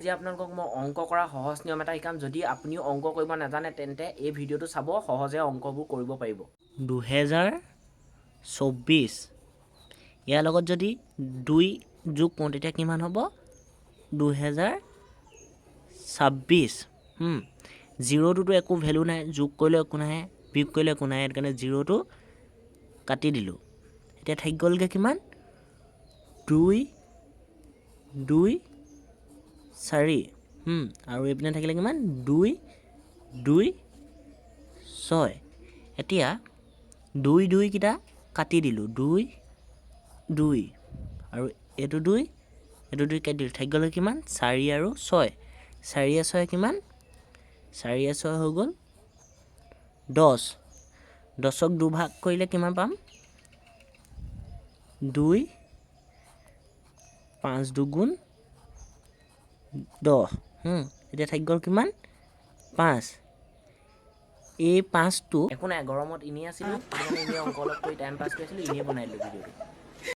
আজি আপোনালোকক মই অংক কৰা সহজ নিয়ম এটা শিকাম। যদি আপুনিও অংক কৰিব নাজানে তেন্তে এই ভিডিঅ'টো চাব, সহজে অংকবোৰ কৰিব পাৰিব। 2024 ইয়াৰ লগত যদি 2 যোগ কৰোঁ তেতিয়া কিমান হ'ব? 2026। জিৰ'টোতো একো ভেলু নাই, যোগ কৰিলেও একো নাহে, বিয়োগ কৰিলেও একো নাহে, সেইকাৰণে জিৰ'টো কাটি দিলোঁ। এতিয়া থাকি গ'লগৈ কিমান? 2 2 4 আৰু এইপিনে থাকিলে কিমান? 2 2 6। এতিয়া 2 2 কেইটা কাটি দিলোঁ, 2 2 আৰু এইটো 2 এইটো 2 কাটি দিলোঁ, থাকি গ'ল কিমান? 4 আৰু 6। 4 6 কিমান? 4 6 হৈ গ'ল 10। 10ক দুভাগ কৰিলে কিমান পাম? 2 5 2 10। এতিয়া থাকি গ'ল কিমান? 5। এই 5টো একো নাই, গৰমত এনেই আছিলোঁ, সেইকাৰণে এনেই অংক অলপ কৰি টাইম পাছ কৰি আছিলোঁ, এনেই বনাই দিলোঁ ভিডিঅ'টো।